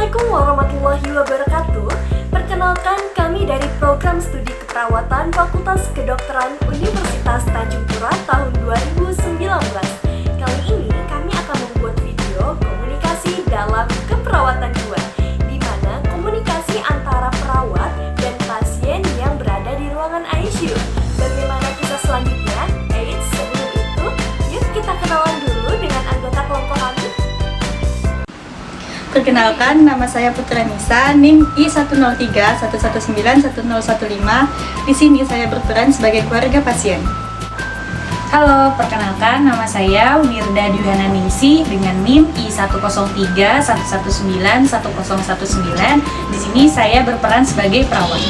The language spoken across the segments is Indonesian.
Assalamualaikum warahmatullahi wabarakatuh. Perkenalkan, kami dari Program Studi Keperawatan Fakultas Kedokteran Universitas Tanjung Pura tahun 2019. Kali ini kami akan membuat video komunikasi dalam keperawatan 2, di mana komunikasi antara perawat dan pasien yang berada di ruangan ICU. Bagaimana kisah selanjutnya? Eits, sebelum itu, yuk kita kenalan dulu dengan anggota kelompok kami. Perkenalkan, nama saya Putra Nisa, NIM I10311910115. Di sini saya berperan sebagai keluarga pasien. Halo, perkenalkan nama saya Wirda Dwiana Ningsi dengan NIM I10311910119. Di sini saya berperan sebagai perawat.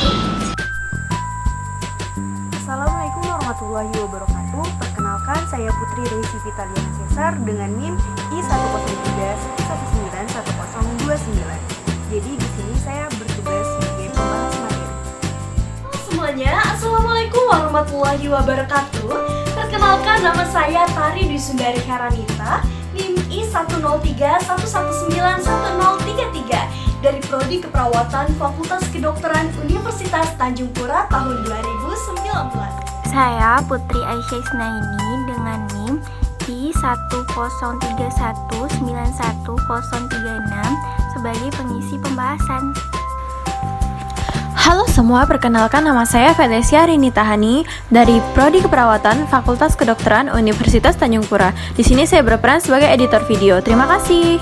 Assalamualaikum warahmatullahi wabarakatuh. Perkenalkan, saya Putri Reisi Vitaliana Cesar dengan NIM I10311910029. Jadi di sini saya bertugas sebagai pembahas materi. Halo semuanya, Assalamualaikum warahmatullahi wabarakatuh. Perkenalkan, nama saya Tari Dwi Sundari Heranita, NIM I10311910033 dari Prodi Keperawatan Fakultas Kedokteran Universitas Tanjung Pura tahun 2019. Saya Putri Aisyah Isnaini dengan NIM I103191036 sebagai pengisi pembahasan. Halo semua, perkenalkan nama saya Felesia Rinitahani dari Prodi Keperawatan Fakultas Kedokteran Universitas Tanjung Pura. Di sini saya berperan sebagai editor video. Terima kasih.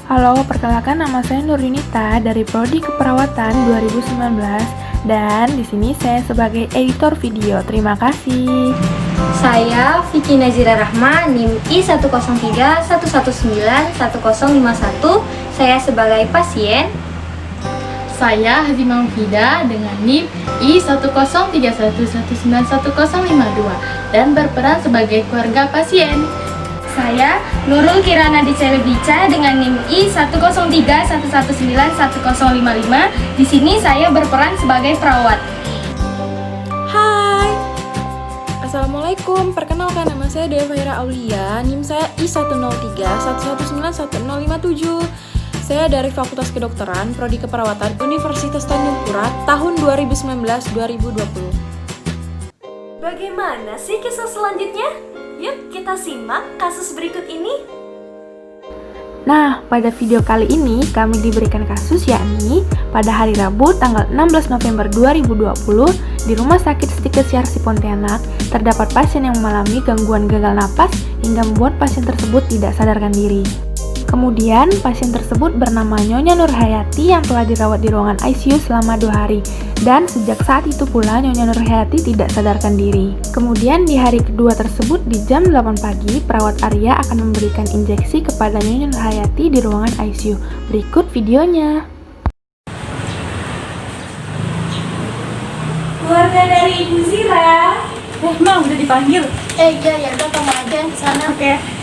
Halo, perkenalkan nama saya Nurinita dari Prodi Keperawatan 2019 dan di sini saya sebagai editor video. Terima kasih. Saya Vicky Nazira Rahma, NIM I10311910051. Saya sebagai pasien. Saya Hazimah Mufida dengan NIM I10311910052 dan berperan sebagai keluarga pasien. Saya Nurul Kirana Dicelebica dengan NIM I10311910055. Di sini saya berperan sebagai perawat. Hai, Assalamualaikum. Perkenalkan, nama saya Devaira Aulia. NIM saya I10311910057. Saya dari Fakultas Kedokteran Prodi Keperawatan Universitas Tanjung Pura tahun 2019-2020. Bagaimana sih kisah selanjutnya? Yuk kita simak kasus berikut ini. Nah, pada video kali ini kami diberikan kasus yakni pada hari Rabu tanggal 16 November 2020 di Rumah Sakit Stikesiarsi Pontianak terdapat pasien yang mengalami gangguan gagal napas hingga membuat pasien tersebut tidak sadarkan diri. Kemudian, pasien tersebut bernama Nyonya Nurhayati yang telah dirawat di ruangan ICU selama 2 hari. Dan sejak saat itu pula Nyonya Nurhayati tidak sadarkan diri. Kemudian di hari kedua tersebut di jam 8 pagi, perawat Arya akan memberikan injeksi kepada Nyonya Nurhayati di ruangan ICU. Berikut videonya. Keluarga dari Ibu Zira. Emang udah dipanggil? Iya, ya udah kamu aja yang kesana. Oke.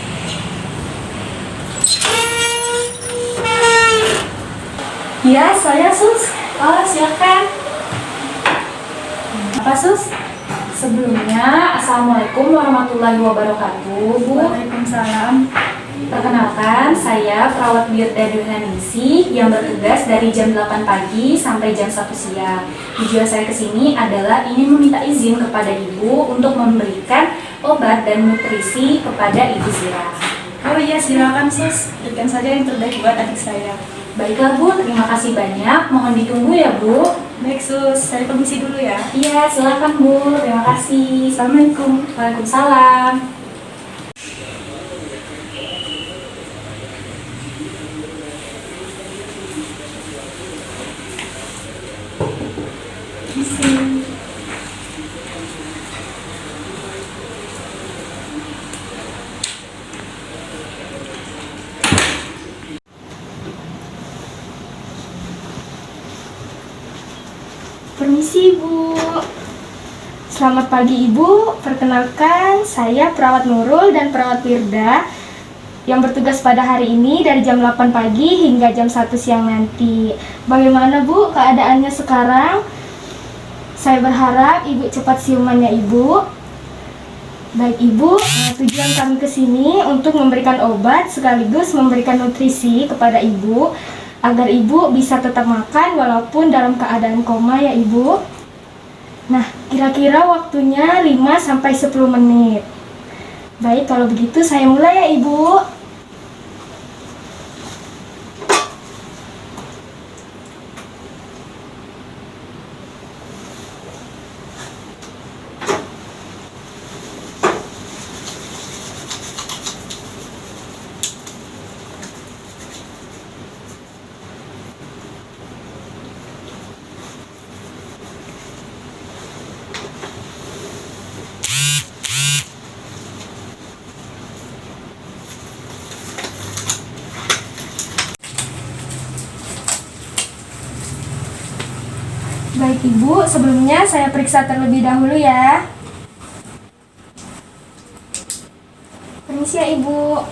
Ya, saya Sus. Oh, silakan. Apa Sus? Sebelumnya, Assalamualaikum warahmatullahi wabarakatuh, Bu. Waalaikumsalam. Perkenalkan, saya perawat Wirda Dwiana Ningsi yang bertugas dari jam 8 pagi sampai jam 1 siang. Tujuan saya kesini adalah ingin meminta izin kepada Ibu untuk memberikan obat dan nutrisi kepada Ibu Zira. Oh iya, silakan Sus. Berikan saja yang terbaik buat adik saya. Baiklah Bu, terima kasih banyak. Mohon ditunggu ya Bu. Baik Sus, saya permisi dulu ya. Iya, silakan Bu. Terima kasih. Assalamualaikum. Waalaikumsalam. Permisi Bu. Selamat pagi Ibu. Perkenalkan, saya perawat Nurul dan perawat Wirda yang bertugas pada hari ini dari jam 8 pagi hingga jam 1 siang nanti. Bagaimana Bu keadaannya sekarang? Saya berharap Ibu cepat siumannya Ibu. Baik Ibu, tujuan kami ke sini untuk memberikan obat sekaligus memberikan nutrisi kepada Ibu. agar Ibu bisa tetap makan walaupun dalam keadaan koma ya Ibu. Nah, kira-kira waktunya 5-10 menit. Baik, kalau begitu saya mulai ya Ibu. Baik Ibu, sebelumnya saya periksa terlebih dahulu ya. Permisi ya Ibu.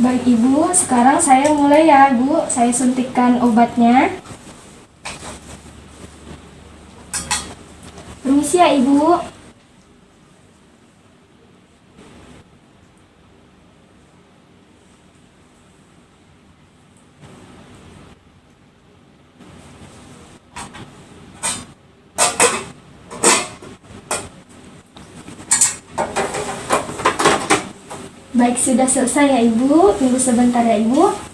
Baik Ibu, sekarang saya mulai ya Ibu. Saya suntikkan obatnya. Permisi ya Ibu. Baik, sudah selesai ya Ibu. Tunggu sebentar ya Ibu.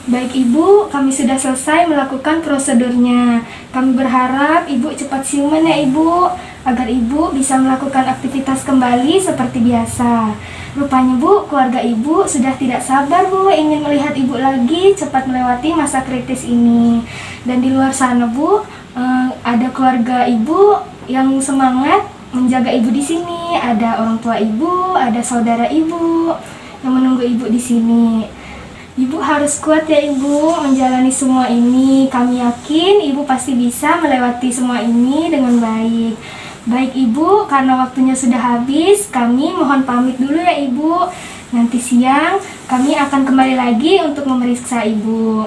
Baik Ibu, kami sudah selesai melakukan prosedurnya. Kami berharap Ibu cepat siuman ya Ibu, agar Ibu bisa melakukan aktivitas kembali seperti biasa. Rupanya Bu, keluarga Ibu sudah tidak sabar Bu, ingin melihat Ibu lagi cepat melewati masa kritis ini. Dan di luar sana Bu, ada keluarga Ibu yang semangat menjaga Ibu di sini. Ada orang tua Ibu, ada saudara Ibu yang menunggu Ibu di sini. Ibu harus kuat ya Ibu menjalani semua ini. Kami yakin Ibu pasti bisa melewati semua ini dengan baik. Baik Ibu, karena waktunya sudah habis, kami mohon pamit dulu ya Ibu. Nanti siang kami akan kembali lagi untuk memeriksa Ibu.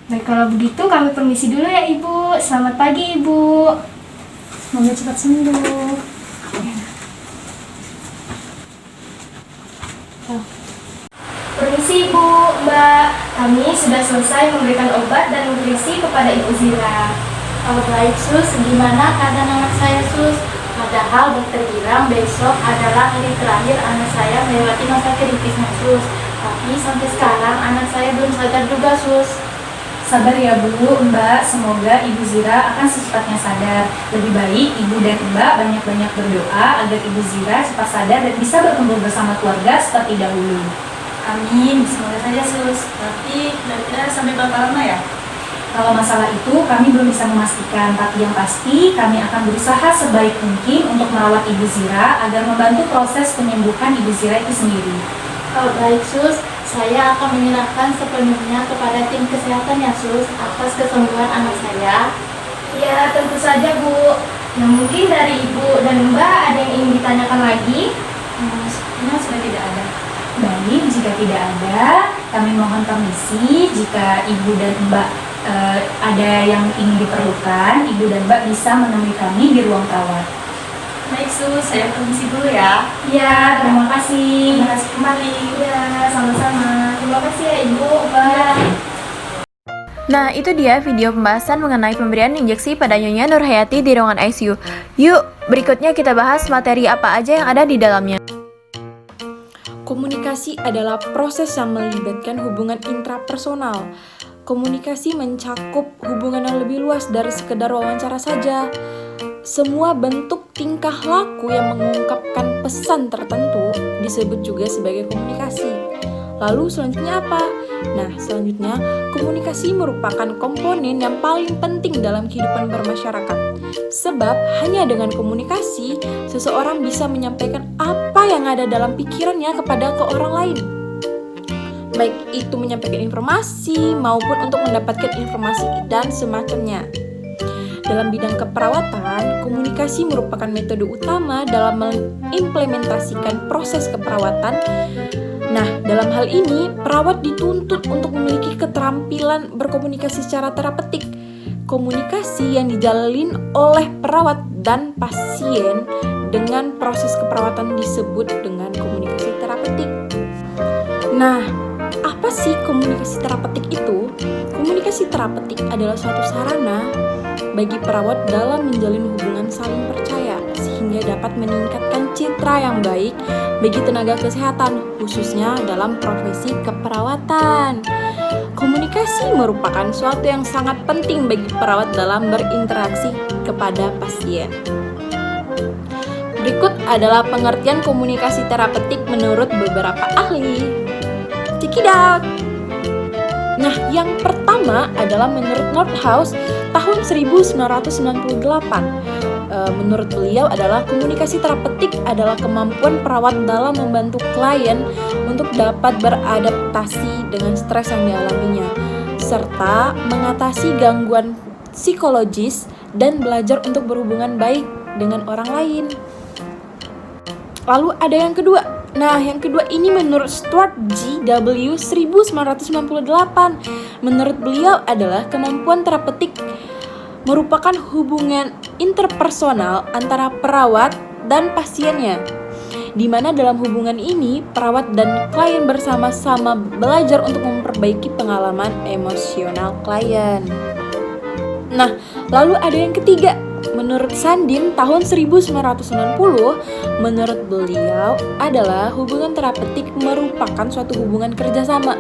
Baik, kalau begitu kami permisi dulu ya Ibu. Selamat pagi Ibu. Semoga cepat sembuh. Permisi Ibu, Mbak. Kami sudah selesai memberikan obat dan nutrisi kepada Ibu Zira. Oh baik Sus, gimana keadaan anak saya Sus? Padahal dokter bilang besok adalah hari terakhir anak saya melewati masa kritisnya Sus. Tapi sampai sekarang anak saya belum sadar juga Sus. Sabar ya Bu, Mbak. Semoga Ibu Zira akan secepatnya sadar. Lebih baik Ibu dan Mbak banyak-banyak berdoa agar Ibu Zira cepat sadar dan bisa berkumpul bersama keluarga seperti dahulu. Amin, semoga saja Sus. Tapi kira-kira sampai berapa lama ya? Kalau masalah itu kami belum bisa memastikan, tapi yang pasti kami akan berusaha sebaik mungkin untuk merawat Ibu Zira agar membantu proses penyembuhan Ibu Zira itu sendiri. Oh baik Sus, saya akan menyerahkan sepenuhnya kepada tim kesehatan ya Sus atas kesembuhan anak saya. Ya, tentu saja Bu. Yang mungkin dari Ibu dan Mbak ada yang ingin ditanyakan lagi? Sepertinya sudah tidak ada. Baik, jika tidak ada, kami mohon permisi jika Ibu dan Mbak ada yang ingin diperlukan, Ibu dan Mbak bisa menemui kami di ruang perawat. Baik Sus, saya permisi dulu ya. Ya, terima kasih. Terima kasih kembali. Ya, sama-sama. Terima kasih ya Ibu, Mbak. Nah, itu dia video pembahasan mengenai pemberian injeksi pada Nyonya Nurhayati di ruangan ICU. Yuk, berikutnya kita bahas materi apa aja yang ada di dalamnya. Komunikasi adalah proses yang melibatkan hubungan intrapersonal. Komunikasi mencakup hubungan yang lebih luas dari sekedar wawancara saja. Semua bentuk tingkah laku yang mengungkapkan pesan tertentu disebut juga sebagai komunikasi. Lalu selanjutnya apa? Nah, selanjutnya komunikasi merupakan komponen yang paling penting dalam kehidupan bermasyarakat. Sebab hanya dengan komunikasi, seseorang bisa menyampaikan apa yang ada dalam pikirannya kepada orang lain. Baik itu menyampaikan informasi maupun untuk mendapatkan informasi dan semacamnya. Dalam bidang keperawatan, komunikasi merupakan metode utama dalam mengimplementasikan proses keperawatan. Nah, dalam hal ini, perawat dituntut untuk memiliki keterampilan berkomunikasi secara terapeutik. Komunikasi yang dijalin oleh perawat dan pasien dengan proses keperawatan disebut dengan komunikasi terapeutik. Nah, apa sih komunikasi terapeutik itu? Komunikasi terapeutik adalah suatu sarana bagi perawat dalam menjalin hubungan saling percaya sehingga dapat meningkatkan citra yang baik bagi tenaga kesehatan, khususnya dalam profesi keperawatan. Komunikasi merupakan suatu yang sangat penting bagi perawat dalam berinteraksi kepada pasien. Berikut adalah pengertian komunikasi terapeutik menurut beberapa ahli. Check it out! Nah, yang pertama adalah menurut Nordhaus tahun 1998. Menurut beliau adalah komunikasi terapeutik adalah kemampuan perawat dalam membantu klien untuk dapat beradaptasi dengan stres yang dialaminya, serta mengatasi gangguan psikologis dan belajar untuk berhubungan baik dengan orang lain. Lalu ada yang kedua. Nah, yang kedua ini menurut Stuart G.W. 1998. Menurut beliau adalah kemampuan terapeutik merupakan hubungan interpersonal antara perawat dan pasiennya, di mana dalam hubungan ini perawat dan klien bersama-sama belajar untuk memperbaiki pengalaman emosional klien. Nah, lalu ada yang ketiga. Menurut Sandin tahun 1990, menurut beliau adalah hubungan terapeutik merupakan suatu hubungan kerjasama.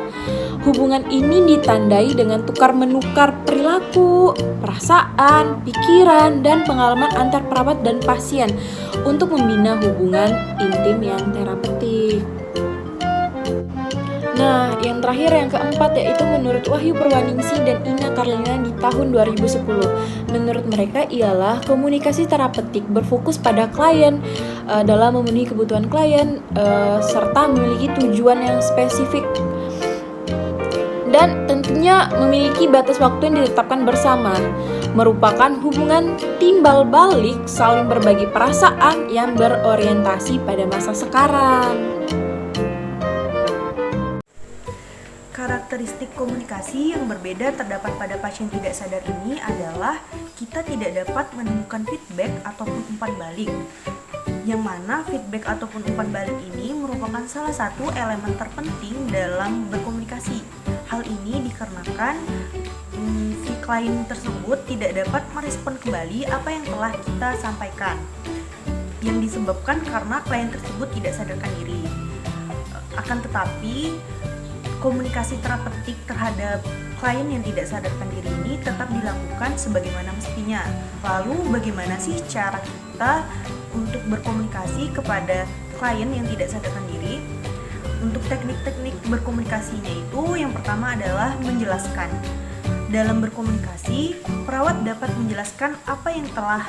Hubungan ini ditandai dengan tukar-menukar perilaku, perasaan, pikiran, dan pengalaman antar perawat dan pasien untuk membina hubungan intim yang terapeutik. Nah, yang terakhir yang keempat yaitu menurut Wahyu Purwaningsih dan Ina Karlina di tahun 2010. Menurut mereka ialah komunikasi terapeutik berfokus pada klien dalam memenuhi kebutuhan klien serta memiliki tujuan yang spesifik. Dan tentunya memiliki batas waktu yang ditetapkan bersama. Merupakan hubungan timbal balik saling berbagi perasaan yang berorientasi pada masa sekarang. Karakteristik komunikasi yang berbeda terdapat pada pasien tidak sadar ini adalah kita tidak dapat menemukan feedback ataupun umpan balik. Yang mana feedback ataupun umpan balik ini merupakan salah satu elemen terpenting dalam berkomunikasi. Hal ini dikarenakan si klien tersebut tidak dapat merespon kembali apa yang telah kita sampaikan, yang disebabkan karena klien tersebut tidak sadarkan diri. Akan tetapi komunikasi terapeutik terhadap klien yang tidak sadarkan diri ini tetap dilakukan sebagaimana mestinya. Lalu bagaimana sih cara kita untuk berkomunikasi kepada klien yang tidak sadarkan diri? Untuk teknik-teknik berkomunikasinya itu yang pertama adalah menjelaskan. Dalam berkomunikasi, perawat dapat menjelaskan apa yang telah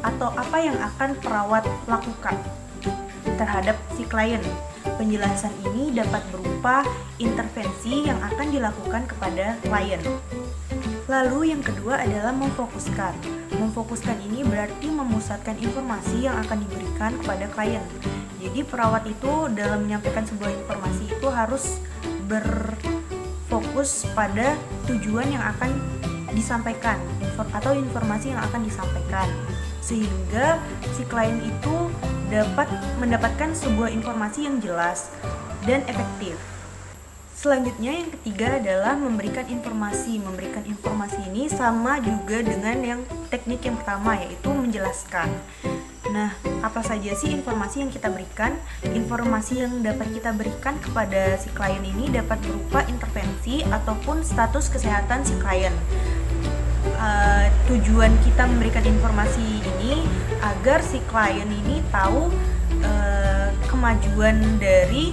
atau apa yang akan perawat lakukan terhadap si klien. Penjelasan ini dapat berupa intervensi yang akan dilakukan kepada klien. Lalu yang kedua adalah memfokuskan. Memfokuskan ini berarti memusatkan informasi yang akan diberikan kepada klien. Jadi perawat itu dalam menyampaikan sebuah informasi itu harus berfokus pada tujuan yang akan disampaikan atau informasi yang akan disampaikan, sehingga si klien itu dapat mendapatkan sebuah informasi yang jelas dan efektif. Selanjutnya yang ketiga adalah memberikan informasi. Memberikan informasi ini sama juga dengan yang teknik yang pertama, yaitu menjelaskan. Nah, apa saja sih informasi yang kita berikan? Informasi yang dapat kita berikan kepada si klien ini dapat berupa intervensi ataupun status kesehatan si klien. Tujuan kita memberikan informasi ini agar si klien ini tahu kemajuan dari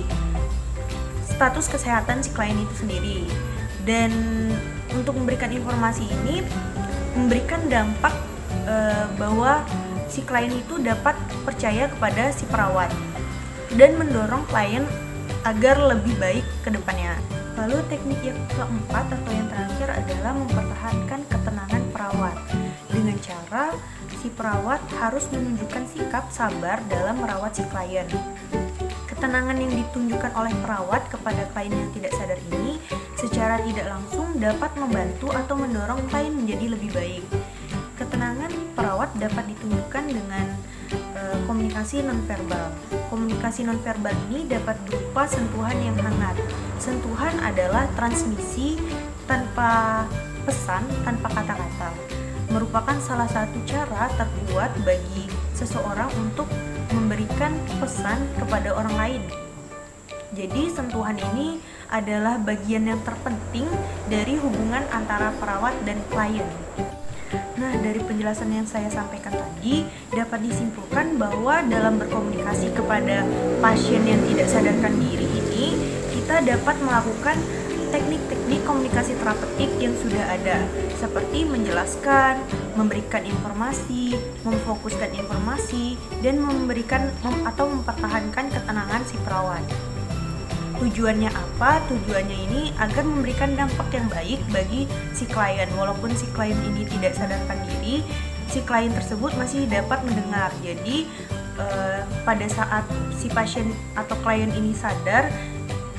status kesehatan si klien itu sendiri. Dan untuk memberikan informasi ini memberikan dampak bahwa si klien itu dapat percaya kepada si perawat dan mendorong klien agar lebih baik ke depannya. Lalu teknik yang keempat atau yang terakhir adalah mempertahankan ketenangan perawat dengan cara si perawat harus menunjukkan sikap sabar dalam merawat si klien. Ketenangan yang ditunjukkan oleh perawat kepada klien yang tidak sadar ini secara tidak langsung dapat membantu atau mendorong klien menjadi lebih baik. Ketenangan perawat dapat ditunjukkan dengan komunikasi nonverbal. Komunikasi nonverbal ini dapat berupa sentuhan yang hangat. Sentuhan adalah transmisi tanpa pesan, tanpa kata-kata. Merupakan salah satu cara terkuat bagi seseorang untuk memberikan pesan kepada orang lain. Jadi sentuhan ini adalah bagian yang terpenting dari hubungan antara perawat dan klien. Nah, dari penjelasan yang saya sampaikan tadi dapat disimpulkan bahwa dalam berkomunikasi kepada pasien yang tidak sadarkan diri ini, kita dapat melakukan teknik-teknik komunikasi terapeutik yang sudah ada, seperti menjelaskan, memberikan informasi, memfokuskan informasi, dan atau mempertahankan ketenangan si perawat. Tujuannya apa? Tujuannya ini agar memberikan dampak yang baik bagi si klien. Walaupun si klien ini tidak sadarkan diri, si klien tersebut masih dapat mendengar. Jadi pada saat si pasien atau klien ini sadar,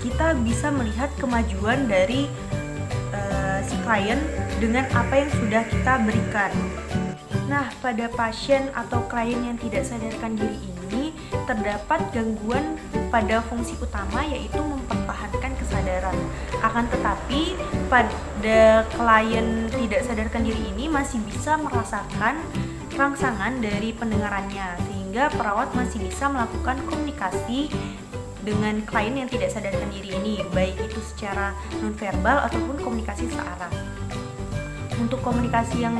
kita bisa melihat kemajuan dari si klien dengan apa yang sudah kita berikan. Nah, pada pasien atau klien yang tidak sadarkan diri ini terdapat gangguan pada fungsi utama, yaitu mempertahankan kesadaran. Akan tetapi pada klien tidak sadarkan diri ini masih bisa merasakan rangsangan dari pendengarannya, sehingga perawat masih bisa melakukan komunikasi dengan klien yang tidak sadarkan diri ini, baik itu secara nonverbal ataupun komunikasi searah. Untuk komunikasi yang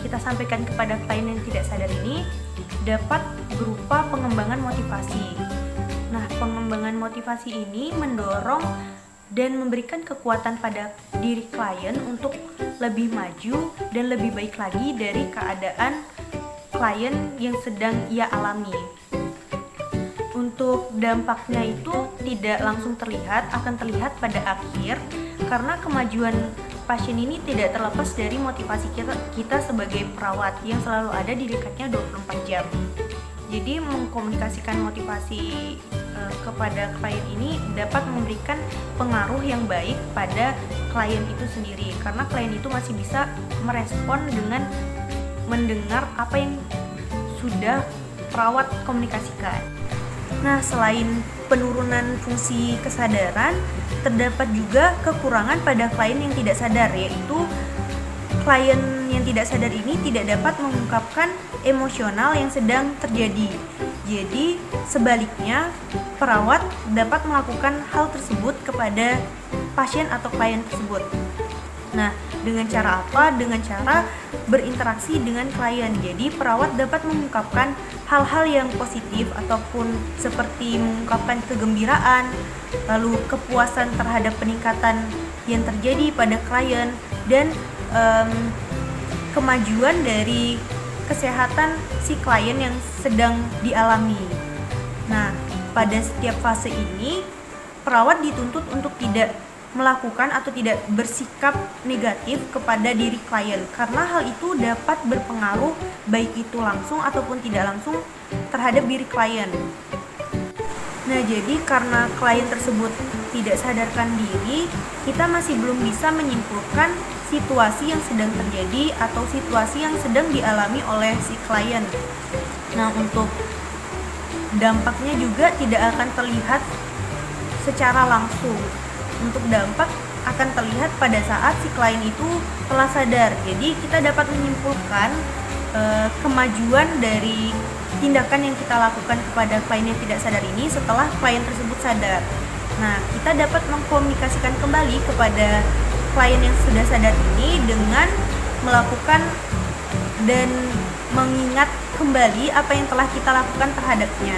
kita sampaikan kepada klien yang tidak sadar ini dapat berupa pengembangan motivasi. Nah, pengembangan motivasi ini mendorong dan memberikan kekuatan pada diri klien untuk lebih maju dan lebih baik lagi dari keadaan klien yang sedang ia alami. Untuk dampaknya itu tidak langsung terlihat, akan terlihat pada akhir karena kemajuan pasien ini tidak terlepas dari motivasi kita sebagai perawat yang selalu ada di dekatnya 24 jam. Jadi mengkomunikasikan motivasi kepada klien ini dapat memberikan pengaruh yang baik pada klien itu sendiri, karena klien itu masih bisa merespon dengan mendengar apa yang sudah perawat komunikasikan. Nah, selain penurunan fungsi kesadaran, terdapat juga kekurangan pada klien yang tidak sadar, yaitu klien yang tidak sadar ini tidak dapat mengungkapkan emosional yang sedang terjadi. Jadi, sebaliknya, perawat dapat melakukan hal tersebut kepada pasien atau klien tersebut. Nah, dengan cara apa? Dengan cara berinteraksi dengan klien. Jadi, perawat dapat mengungkapkan hal-hal yang positif ataupun seperti mengungkapkan kegembiraan, lalu kepuasan terhadap peningkatan yang terjadi pada klien, dan kemajuan dari kesehatan si klien yang sedang dialami. Nah, pada setiap fase ini, perawat dituntut untuk tidak melakukan atau tidak bersikap negatif kepada diri klien, karena hal itu dapat berpengaruh baik itu langsung ataupun tidak langsung terhadap diri klien. Nah, jadi karena klien tersebut tidak sadarkan diri, kita masih belum bisa menyimpulkan situasi yang sedang terjadi atau situasi yang sedang dialami oleh si klien. Nah, untuk dampaknya juga tidak akan terlihat secara langsung. Untuk dampak akan terlihat pada saat si klien itu telah sadar. Jadi kita dapat menyimpulkan kemajuan dari tindakan yang kita lakukan kepada klien yang tidak sadar ini setelah klien tersebut sadar. Nah, kita dapat mengkomunikasikan kembali kepada klien yang sudah sadar ini dengan melakukan dan mengingat kembali apa yang telah kita lakukan terhadapnya.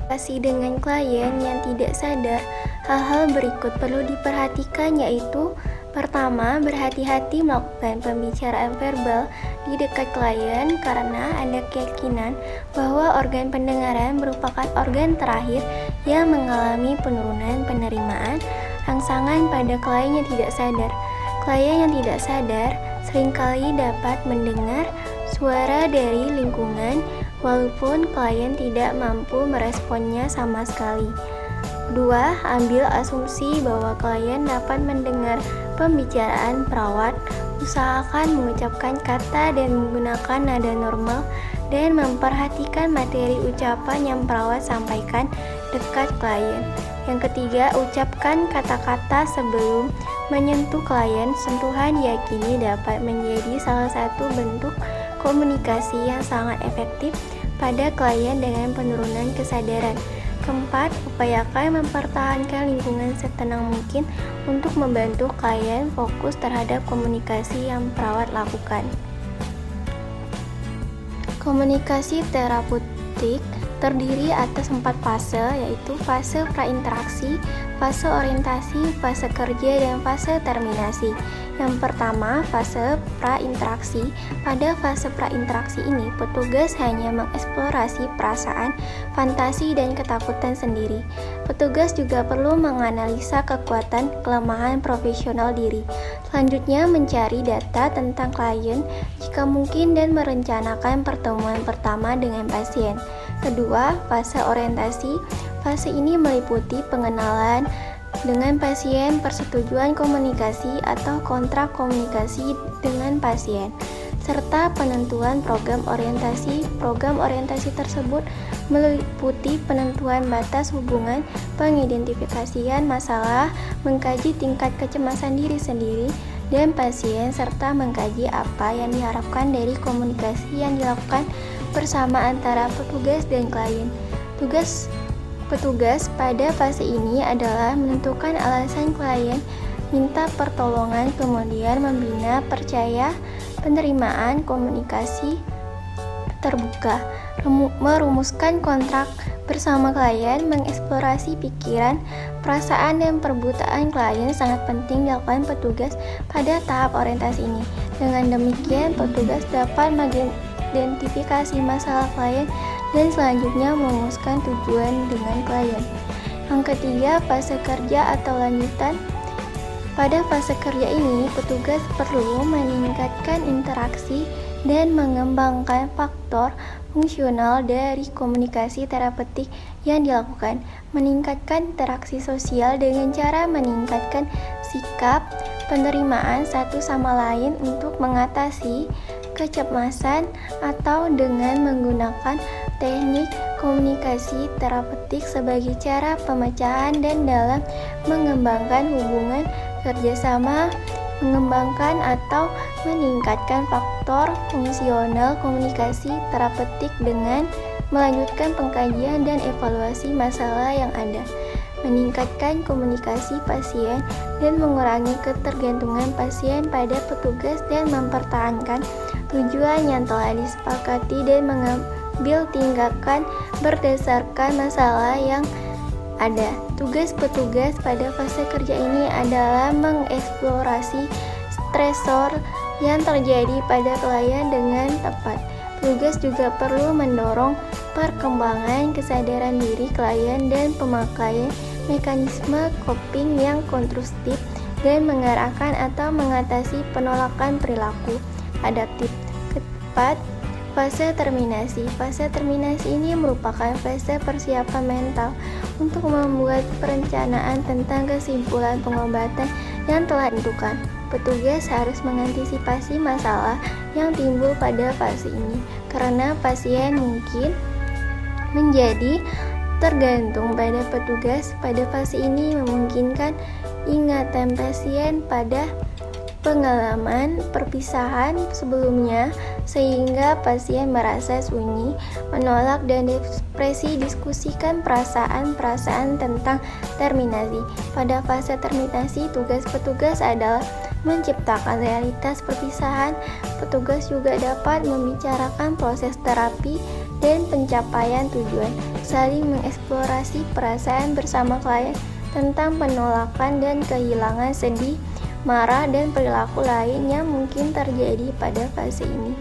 Komunikasi dengan klien yang tidak sadar, hal-hal berikut perlu diperhatikan, yaitu pertama, berhati-hati melakukan pembicaraan verbal di dekat klien karena ada keyakinan bahwa organ pendengaran merupakan organ terakhir yang mengalami penurunan penerimaan rangsangan pada klien yang tidak sadar. Klien yang tidak sadar seringkali dapat mendengar suara dari lingkungan walaupun klien tidak mampu meresponnya sama sekali. Kedua, ambil asumsi bahwa klien dapat mendengar pembicaraan perawat. Usahakan mengucapkan kata dan menggunakan nada normal dan memperhatikan materi ucapan yang perawat sampaikan dekat klien. Yang ketiga, ucapkan kata-kata sebelum menyentuh klien. Sentuhan diyakini dapat menjadi salah satu bentuk komunikasi yang sangat efektif pada klien dengan penurunan kesadaran. Keempat, upayakan mempertahankan lingkungan setenang mungkin untuk membantu klien fokus terhadap komunikasi yang perawat lakukan. Komunikasi terapeutik terdiri atas 4 fase, yaitu fase prainteraksi, fase orientasi, fase kerja, dan fase terminasi. Yang pertama, fase prainteraksi. Pada fase prainteraksi ini, petugas hanya mengeksplorasi perasaan, fantasi, dan ketakutan sendiri. Petugas juga perlu menganalisa kekuatan, kelemahan profesional diri. Selanjutnya, mencari data tentang klien jika mungkin dan merencanakan pertemuan pertama dengan pasien. Kedua, fase orientasi. Fase ini meliputi pengenalan dengan pasien, persetujuan komunikasi atau kontrak komunikasi dengan pasien, serta penentuan program orientasi. Program orientasi tersebut meliputi penentuan batas hubungan, pengidentifikasian masalah, mengkaji tingkat kecemasan diri sendiri dan pasien, serta mengkaji apa yang diharapkan dari komunikasi yang dilakukan bersama antara petugas dan klien. Tugas petugas pada fase ini adalah menentukan alasan klien minta pertolongan, kemudian membina percaya, penerimaan, komunikasi terbuka, merumuskan kontrak bersama klien, mengeksplorasi pikiran, perasaan, dan perbutaan klien sangat penting dilakukan petugas pada tahap orientasi ini. Dengan demikian, petugas dapat mengidentifikasi masalah klien dan selanjutnya merumuskan tujuan dengan klien. Yang ketiga, fase kerja atau lanjutan. Pada fase kerja ini, petugas perlu meningkatkan interaksi dan mengembangkan faktor fungsional dari komunikasi terapeutik yang dilakukan, meningkatkan interaksi sosial dengan cara meningkatkan sikap penerimaan satu sama lain untuk mengatasi kecemasan atau dengan menggunakan teknik komunikasi terapeutik sebagai cara pemecahan dan dalam mengembangkan hubungan kerjasama, mengembangkan atau meningkatkan faktor fungsional komunikasi terapeutik dengan melanjutkan pengkajian dan evaluasi masalah yang ada, meningkatkan komunikasi pasien dan mengurangi ketergantungan pasien pada petugas dan mempertahankan tujuan yang telah disepakati dan mengambil tindakan berdasarkan masalah yang ada. Tugas petugas pada fase kerja ini adalah mengeksplorasi stresor yang terjadi pada klien dengan tepat. Petugas juga perlu mendorong perkembangan kesadaran diri klien dan pemakaian mekanisme coping yang konstruktif dan mengarahkan atau mengatasi penolakan perilaku adaptif. Keempat, fase terminasi. Fase terminasi ini merupakan fase persiapan mental untuk membuat perencanaan tentang kesimpulan pengobatan yang telah ditentukan. Petugas harus mengantisipasi masalah yang timbul pada fase ini karena pasien mungkin menjadi tergantung pada petugas. Pada fase ini memungkinkan ingatan pasien pada pengalaman perpisahan sebelumnya sehingga pasien merasa sunyi, menolak dan depresi. Diskusikan perasaan-perasaan tentang terminasi. Pada fase terminasi, tugas petugas adalah menciptakan realitas perpisahan. Petugas juga dapat membicarakan proses terapi dan pencapaian tujuan, saling mengeksplorasi perasaan bersama klien tentang penolakan dan kehilangan, sedih, marah, dan perilaku lain yang mungkin terjadi pada fase ini.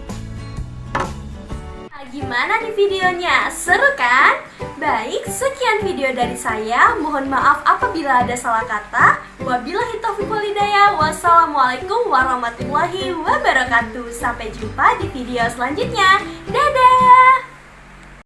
Gimana nih videonya? Seru kan? Baik, sekian video dari saya. Mohon maaf apabila ada salah kata. Wabillahi taufiq wal hidayah. Wassalamualaikum warahmatullahi wabarakatuh. Sampai jumpa di video selanjutnya. Dadah!